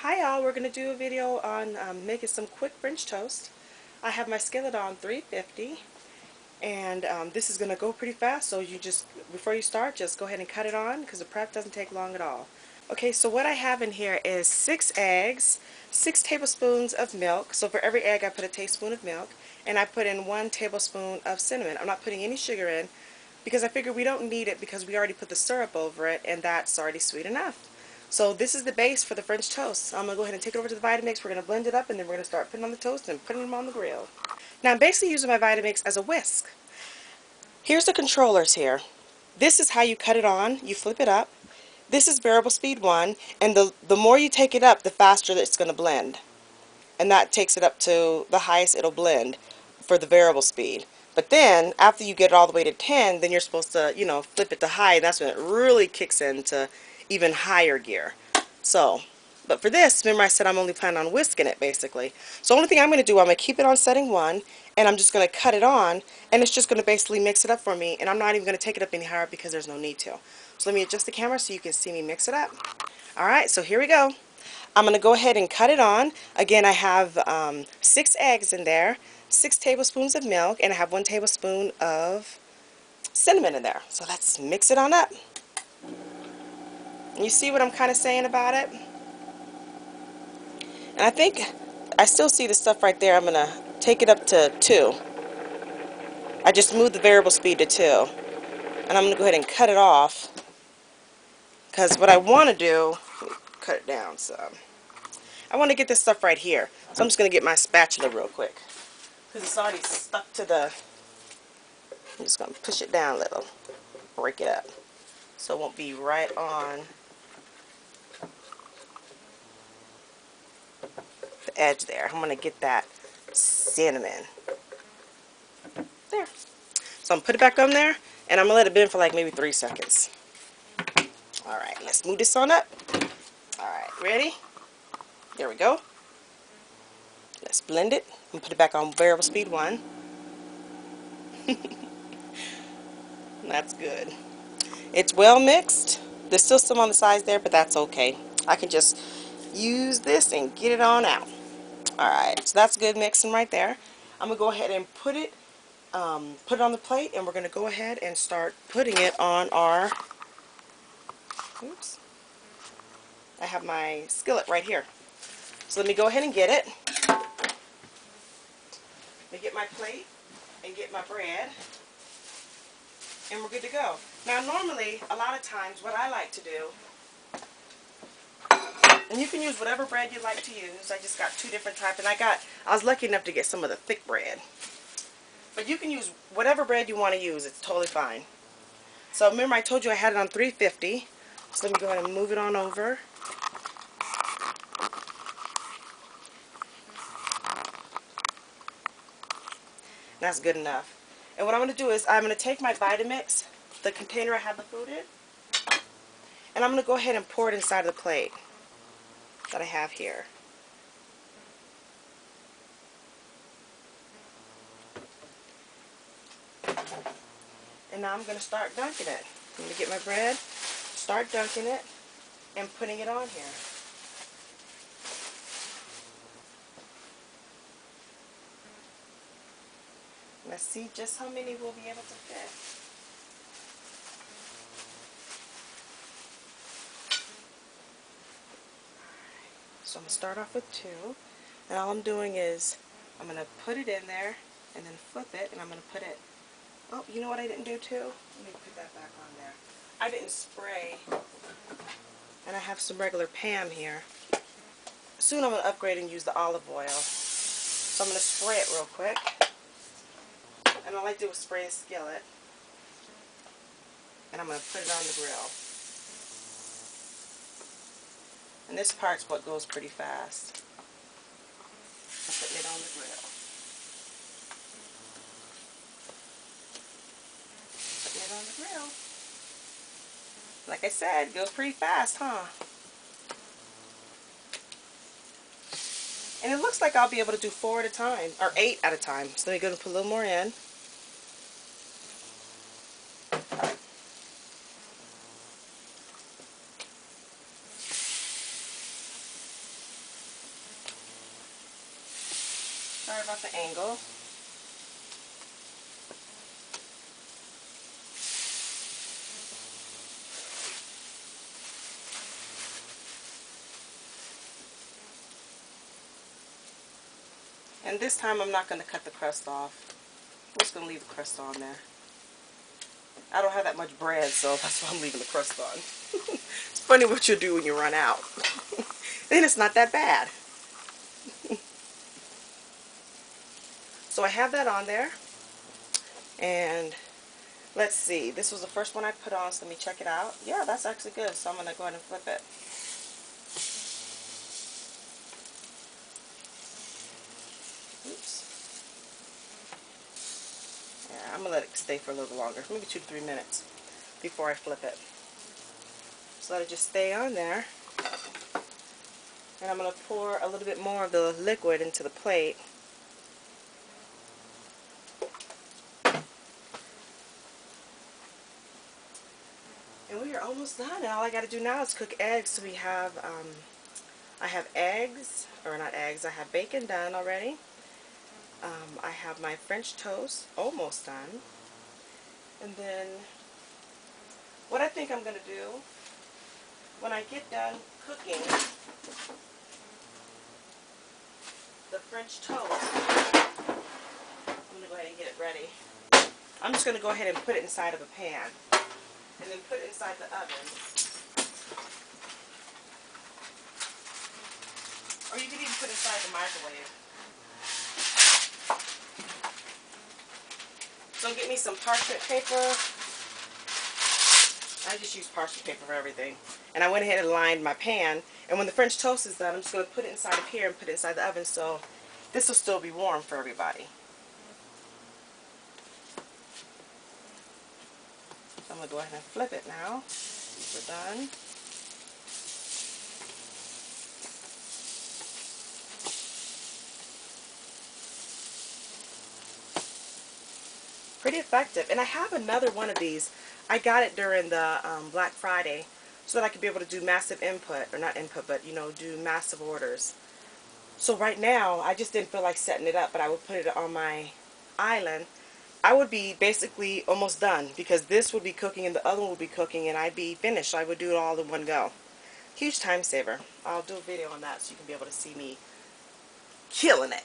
Hi y'all, we're going to do a video on making some quick French toast. I have my skillet on 350 and this is going to go pretty fast, so you just, before you start, just go ahead and cut it on because the prep doesn't take long at all. Okay, so what I have in here is 6 eggs, 6 tablespoons of milk. So for every egg I put a tablespoon of milk, and I put in 1 tablespoon of cinnamon. I'm not putting any sugar in because I figure we don't need it because we already put the syrup over it and that's already sweet enough. So this is the base for the French toast. I'm going to go ahead and take it over to the Vitamix. We're going to blend it up and then we're going to start putting on the toast and putting them on the grill. Now I'm basically using my Vitamix as a whisk. Here's the controllers here. This is how you cut it on. You flip it up. This is variable speed 1, and the more you take it up, the faster it's going to blend. And that takes it up to the highest it'll blend for the variable speed. But then, after you get it all the way to 10, then you're supposed to, flip it to high, and that's when it really kicks into even higher gear. So, but for this, remember I said I'm only planning on whisking it, basically. So the only thing I'm going to do, I'm going to keep it on setting 1, and I'm just going to cut it on, and it's just going to basically mix it up for me, and I'm not even going to take it up any higher because there's no need to. So let me adjust the camera so you can see me mix it up. Alright, so here we go. I'm going to go ahead and cut it on. Again, I have 6 eggs in there, 6 tablespoons of milk, and I have 1 tablespoon of cinnamon in there. So let's mix it on up. You see what I'm kind of saying about it? And I think I still see the stuff right there. I'm going to take it up to 2. I just moved the variable speed to 2. And I'm going to go ahead and cut it off. Because what I want to do, cut it down some. I want to get this stuff right here. So I'm just going to get my spatula real quick. Because it's already stuck to the... I'm just going to push it down a little. Break it up. So it won't be right on the edge there. I'm going to get that cinnamon. There. So I'm going to put it back on there. And I'm going to let it bend for like maybe 3 seconds. Alright, let's move this on up. Alright, ready? There we go. Let's blend it and put it back on variable speed 1. That's good. It's well mixed. There's still some on the sides there, but that's okay. I can just use this and get it on out. Alright, so that's good mixing right there. I'm going to go ahead and put it on the plate, and we're going to go ahead and start putting it on our, oops, I have my skillet right here. So let me go ahead and get it. Let me get my plate and get my bread, and we're good to go. Now normally, a lot of times, what I like to do, and you can use whatever bread you like to use. I just got 2 different types, and I was lucky enough to get some of the thick bread. But you can use whatever bread you want to use. It's totally fine. So remember I told you I had it on 350. So let me go ahead and move it on over. That's good enough. And what I'm going to do is I'm going to take my Vitamix, the container I have the food in, and I'm going to go ahead and pour it inside of the plate that I have here. And now I'm going to start dunking it. I'm going to get my bread, start dunking it, and putting it on here. Let's see just how many we'll be able to fit. So I'm going to start off with 2. And all I'm doing is I'm going to put it in there and then flip it, and I'm going to put it, oh, you know what I didn't do too? Let me put that back on there. I didn't spray, and I have some regular Pam here. Soon I'm going to upgrade and use the olive oil. So I'm going to spray it real quick. And all I do is spray a skillet. And I'm going to put it on the grill. And this part's what goes pretty fast. Putting it on the grill. Putting it on the grill. Like I said, it goes pretty fast, huh? And it looks like I'll be able to do 4 at a time, or 8 at a time. So let me go and put a little more in. Sorry about the angle. And this time I'm not going to cut the crust off. I'm just going to leave the crust on there. I don't have that much bread, so that's why I'm leaving the crust on. It's funny what you'll do when you run out. Then it's not that bad. So I have that on there. And let's see. This was the first one I put on, so let me check it out. Yeah, that's actually good. So I'm going to go ahead and flip it. Oops. Yeah, I'm going to let it stay for a little longer. Maybe 2 to 3 minutes before I flip it. So let it just stay on there. And I'm going to pour a little bit more of the liquid into the plate. And we are almost done. And all I got to do now is cook eggs. So we have, I have eggs, or not eggs, I have bacon done already. I have my French toast almost done. And then what I think I'm going to do, when I get done cooking the French toast, I'm going to go ahead and get it ready. I'm just going to go ahead and put it inside of a pan. And then put it inside the oven. Or you can even put it inside the microwave. So get me some parchment paper. I just use parchment paper for everything. And I went ahead and lined my pan. And when the French toast is done, I'm just going to put it inside of here and put it inside the oven so this will still be warm for everybody. So I'm going to go ahead and flip it now. These are done. Pretty effective. And I have another one of these. I got it during the Black Friday so that I could be able to do massive input, or not input, but you know, do massive orders. So right now, I just didn't feel like setting it up, but I would put it on my island. I would be basically almost done because this would be cooking and the other one would be cooking and I'd be finished. I would do it all in one go. Huge time saver. I'll do a video on that so you can be able to see me killing it.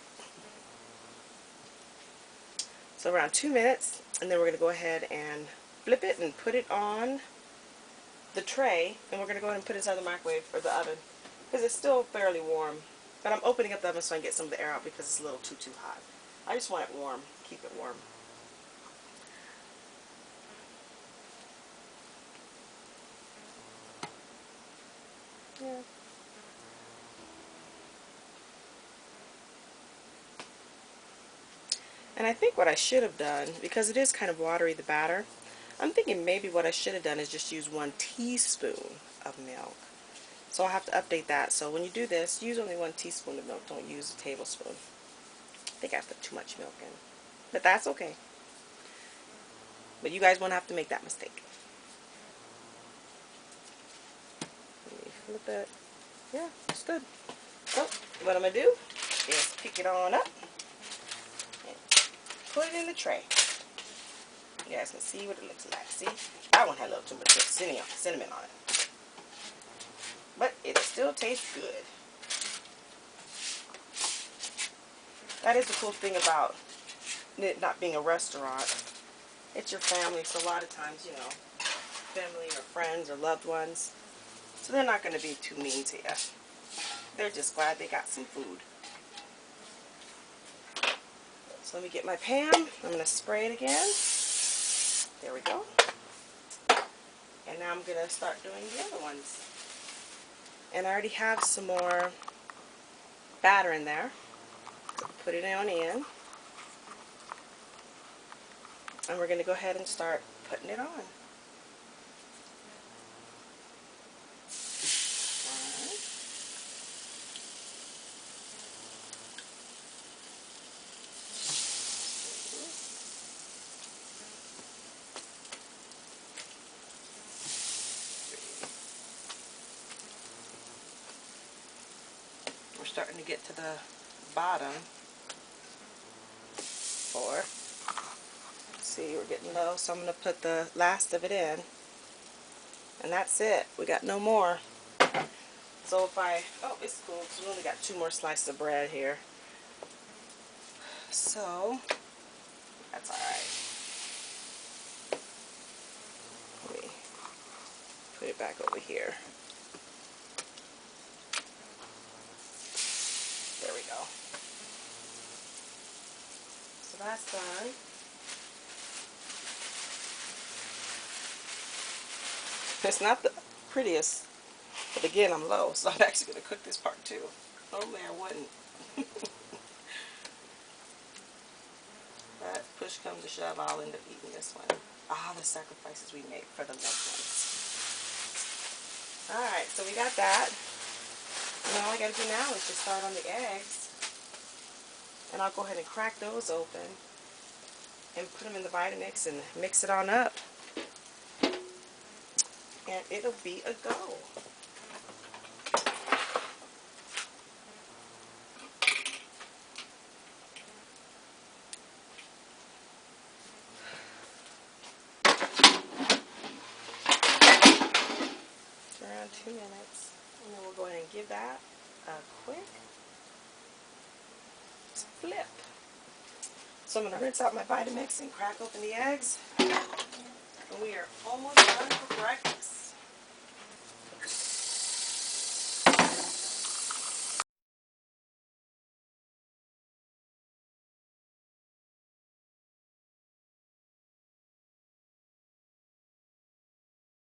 So around 2 minutes, and then we're going to go ahead and flip it and put it on the tray, and we're going to go ahead and put it inside the microwave or the oven because it's still fairly warm. But I'm opening up the oven so I can get some of the air out because it's a little too hot. I just want it warm. Keep it warm. Yeah. And I think what I should have done, because it is kind of watery, the batter, I'm thinking maybe what I should have done is just use 1 teaspoon of milk. So I'll have to update that. So when you do this, use only 1 teaspoon of milk. Don't use a tablespoon. I think I put too much milk in. But that's okay. But you guys won't have to make that mistake. Let me flip it. Yeah, it's good. So what I'm going to do is pick it on up and put it in the tray. You guys can see what it looks like. See? That one had a little too much cinnamon on it. But it still tastes good. That is the cool thing about it not being a restaurant. It's your family, so a lot of times, you know, family or friends or loved ones, so they're not going to be too mean to you. They're just glad they got some food. So let me get my pan. I'm going to spray it again. There we go. And now I'm going to start doing the other ones. And I already have some more batter in there. Put it on in. And we're going to go ahead and start putting it on. We're starting to get to the bottom. 4. See, we're getting low, so I'm going to put the last of it in. And that's it. We got no more. So if oh, it's cool, because we only got 2 more slices of bread here. So, that's alright. Let me put it back over here. There we go. So that's done. It's not the prettiest, but again, I'm low, so I'm actually going to cook this part too. Normally I wouldn't. But push comes to shove, I'll end up eating this one. Ah, the sacrifices we make for the loved ones. Alright, so we got that. And all I got to do now is just start on the eggs. And I'll go ahead and crack those open and put them in the Vitamix and mix it on up. And it'll be a go. Around 2 minutes. And then we'll go ahead and give that a quick flip. So I'm going to rinse out my Vitamix and crack open the eggs. And we are almost done for breakfast.